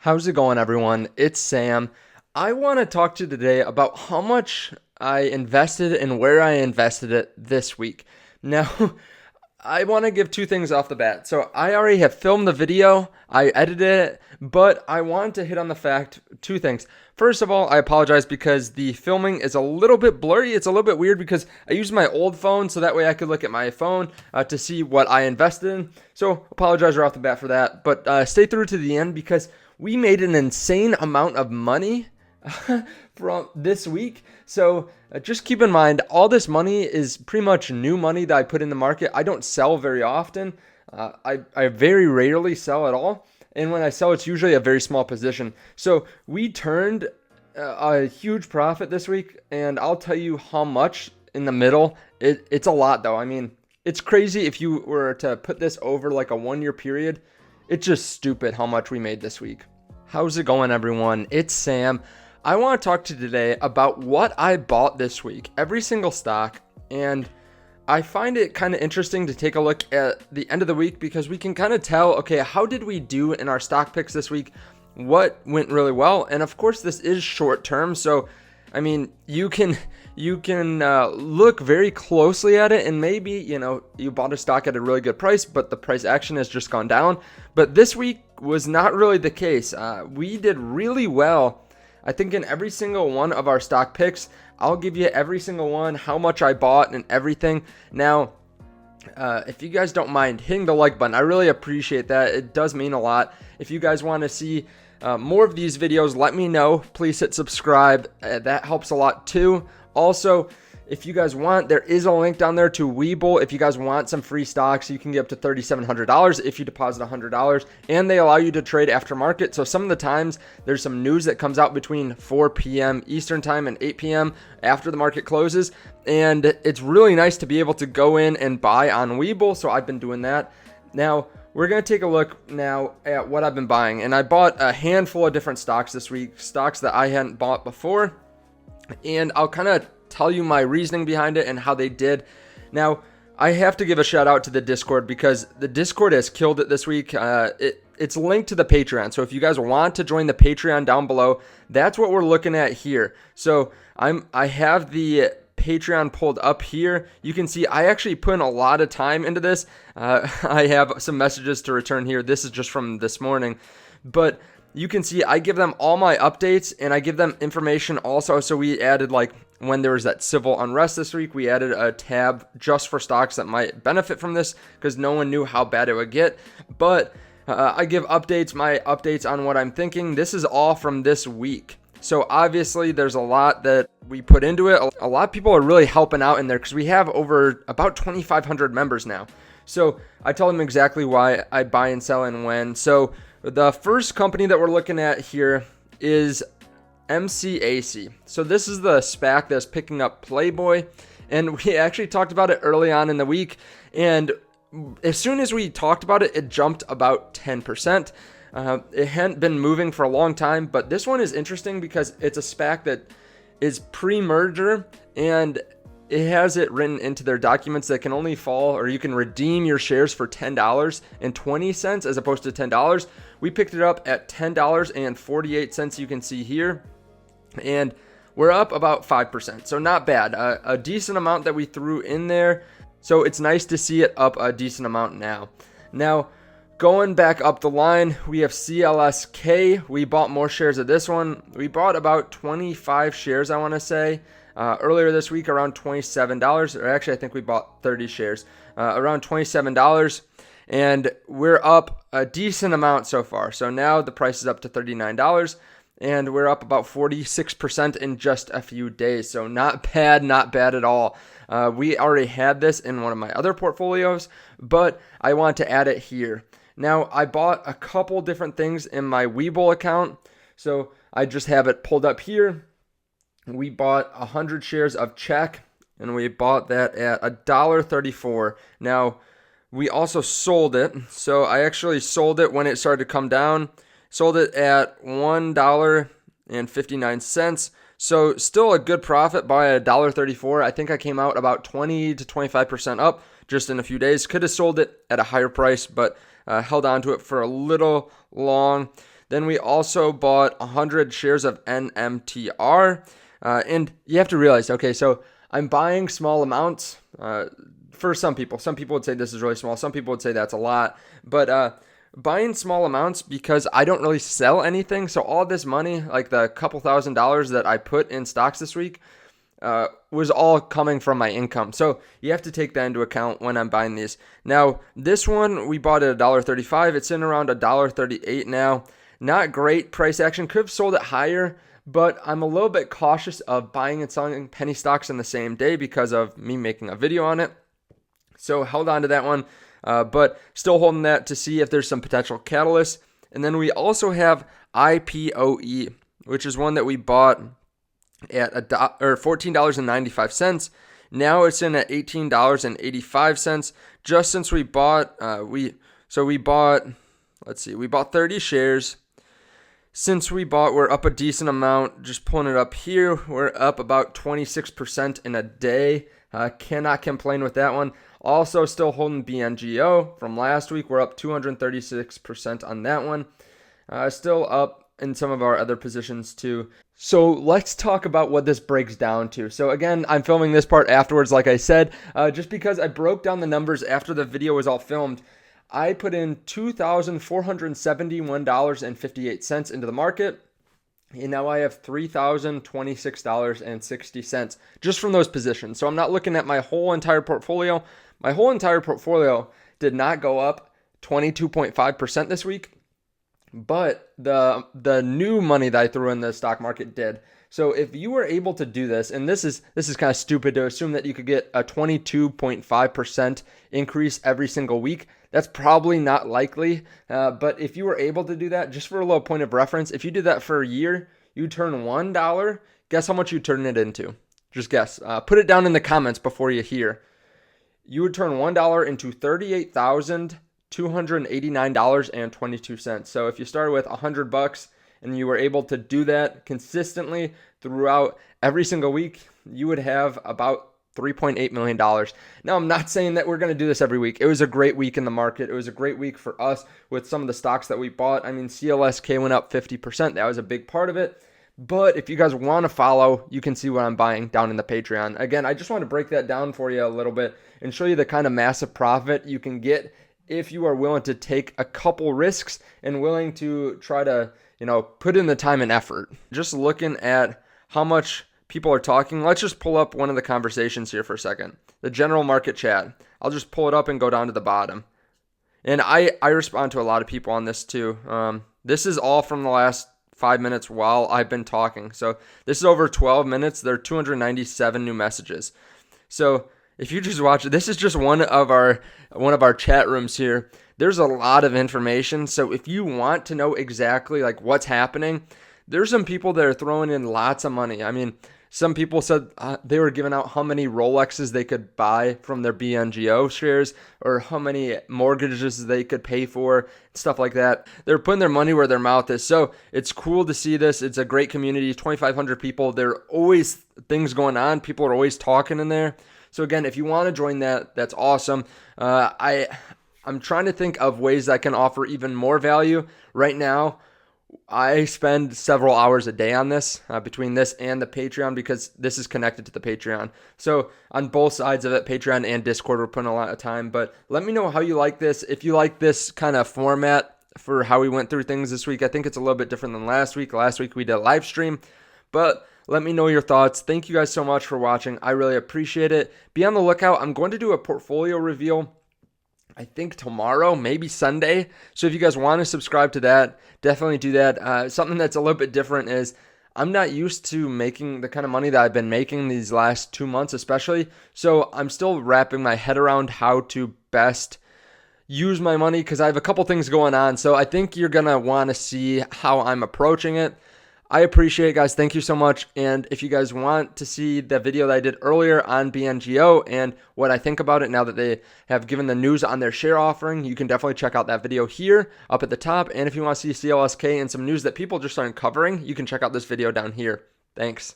How's it going, everyone? It's Sam. I want to talk to you today about how much I invested and where I invested it this week. Now, I want to give two things off the bat. So, I already have filmed the video, I edited it, but I want to hit on the fact two things. First of all, I apologize because the filming is a little bit blurry. It's a little bit weird because I used my old phone so that way I could look at my phone to see what I invested in. So, apologize right off the bat for that. But stay through to the end because we made an insane amount of money from this week. So just keep in mind, all this money is pretty much new money that I put in the market. I don't sell very often. I very rarely sell at all. And when I sell, it's usually a very small position. So we turned a huge profit this week. And I'll tell you how much in the middle. It's a lot, though. I mean, it's crazy if you were to put this over like a 1 year period. It's just stupid how much we made this week. How's it going, everyone? It's Sam. I want to talk to you today about what I bought this week, every single stock, and I find it kind of interesting to take a look at the end of the week because we can kind of tell, okay, how did we do in our stock picks this week? What went really well? And of course, this is short term, so I mean, you can look very closely at it, and maybe you bought a stock at a really good price, but the price action has just gone down. But this week was not really the case. We did really well. I think in every single one of our stock picks, I'll give you every single one, how much I bought and everything. Now, if you guys don't mind hitting the like button, I really appreciate that. It does mean a lot. If you guys want to see more of these videos, let me know. Please hit subscribe. That helps a lot too. Also, if you guys want, there is a link down there to WeBull. If you guys want some free stocks, you can get up to $3,700 if you deposit $100, and they allow you to trade after market. So some of the times there's some news that comes out between 4 p.m. Eastern time and 8 p.m. after the market closes, and it's really nice to be able to go in and buy on WeBull. So I've been doing that. Now, we're going to take a look now at what I've been buying. And I bought a handful of different stocks this week, stocks that I hadn't bought before. And I'll kind of tell you my reasoning behind it and how they did. Now, I have to give a shout out to the Discord because the Discord has killed it this week. It's linked to the Patreon. So if you guys want to join the Patreon down below, that's what we're looking at here. So I have the Patreon pulled up here. You can see I actually put in a lot of time into this. I have some messages to return here. This is just from this morning, but you can see I give them all my updates and I give them information also. So we added, like, when there was that civil unrest this week, we added a tab just for stocks that might benefit from this because no one knew how bad it would get. But I give updates, my updates on what I'm thinking. This is all from this week. So obviously there's a lot that we put into it. A lot of people are really helping out in there because we have over about 2,500 members now. So I tell them exactly why I buy and sell and when. So the first company that we're looking at here is MCAC. So this is the SPAC that's picking up Playboy. And we actually talked about it early on in the week. And as soon as we talked about it, it jumped about 10%. It hadn't been moving for a long time, but this one is interesting because it's a SPAC that is pre-merger and it has it written into their documents that can only fall, or you can redeem your shares for $10.20 as opposed to $10. We picked it up at $10.48, you can see here, and we're up about 5%, so not bad. A decent amount that we threw in there, so it's nice to see it up a decent amount now. Now, going back up the line, we have CLSK. We bought more shares of this one. We bought about 25 shares, I want to say, earlier this week, around $27. Or actually, I think we bought 30 shares, around $27. And we're up a decent amount so far. So now the price is up to $39. And we're up about 46% in just a few days. So not bad at all. We already had this in one of my other portfolios, but I want to add it here. Now, I bought a couple different things in my WeBull account, so I just have it pulled up here. We bought 100 shares of Check, and we bought that at $1.34. Now, we also sold it, so I actually sold it when it started to come down. Sold it at $1.59. So still a good profit by $1.34. I think I came out about 20 to 25% up just in a few days. Could have sold it at a higher price, but held on to it for a little long. Then we also bought 100 shares of NMTR. And you have to realize, okay, so I'm buying small amounts for some people. Some people would say this is really small. Some people would say that's a lot. But buying small amounts because I don't really sell anything. So all this money, like the couple $1,000s that I put in stocks this week, was all coming from my income. So you have to take that into account when I'm buying these. Now, this one we bought at $1.35. It's in around $1.38 now. Not great price action. Could have sold it higher, but I'm a little bit cautious of buying and selling penny stocks in the same day because of me making a video on it. So held on to that one, but still holding that to see if there's some potential catalysts. And then we also have IPOE, which is one that we bought at $14.95. Now it's in at $18.85. Just since we bought, we bought 30 shares. Since we bought, we're up a decent amount. Just pulling it up here, we're up about 26% in a day. Cannot complain with that one. Also still holding BNGO from last week. We're up 236% on that one. Still up in some of our other positions too. So let's talk about what this breaks down to. So again, I'm filming this part afterwards, like I said, just because I broke down the numbers after the video was all filmed. I put in $2,471.58 into the market, and now I have $3,026.60 just from those positions. So I'm not looking at my whole entire portfolio. My whole entire portfolio did not go up 22.5% this week, but the new money that I threw in the stock market did. So if you were able to do this, and this is kind of stupid to assume that you could get a 22.5% increase every single week. That's probably not likely. But if you were able to do that, just for a little point of reference, if you did that for a year, you turn $1. Guess how much you turn it into? Just guess. Put it down in the comments before you hear. You would turn $1 into $38,289.22. So if you started with $100 and you were able to do that consistently throughout every single week, you would have about $3.8 million. Now, I'm not saying that we're going to do this every week. It was a great week in the market. It was a great week for us with some of the stocks that we bought. I mean, CLSK went up 50%. That was a big part of it. But if you guys want to follow, you can see what I'm buying down in the Patreon. Again, I just want to break that down for you a little bit and show you the kind of massive profit you can get if you are willing to take a couple risks and willing to try to, put in the time and effort. Just looking at how much people are talking, let's just pull up one of the conversations here for a second. The general market chat. I'll just pull it up and go down to the bottom. And I respond to a lot of people on this too. This is all from the last 5 minutes while I've been talking. So this is over 12 minutes. There are 297 new messages. So if you just watch it, this is just one of our chat rooms here. There's a lot of information. So if you want to know exactly like what's happening, there's some people that are throwing in lots of money. I mean, some people said they were giving out how many Rolexes they could buy from their BNGO shares or how many mortgages they could pay for, stuff like that. They're putting their money where their mouth is. So it's cool to see this. It's a great community, 2,500 people. There are always things going on. People are always talking in there. So again, if you want to join that, that's awesome. I'm trying to think of ways that I can offer even more value. Right now, I spend several hours a day on this, between this and the Patreon, because this is connected to the Patreon. So on both sides of it, Patreon and Discord, we're putting a lot of time. But let me know how you like this. If you like this kind of format for how we went through things this week, I think it's a little bit different than last week. Last week we did a live stream. But let me know your thoughts. Thank you guys so much for watching. I really appreciate it. Be on the lookout. I'm going to do a portfolio reveal, I think tomorrow, maybe Sunday. So if you guys want to subscribe to that, definitely do that. Something that's a little bit different is I'm not used to making the kind of money that I've been making these last 2 months especially. So I'm still wrapping my head around how to best use my money because I have a couple things going on. So I think you're going to want to see how I'm approaching it. I appreciate it, guys. Thank you so much. And if you guys want to see the video that I did earlier on BNGO and what I think about it now that they have given the news on their share offering, you can definitely check out that video here up at the top. And if you want to see CLSK and some news that people just aren't covering, you can check out this video down here. Thanks.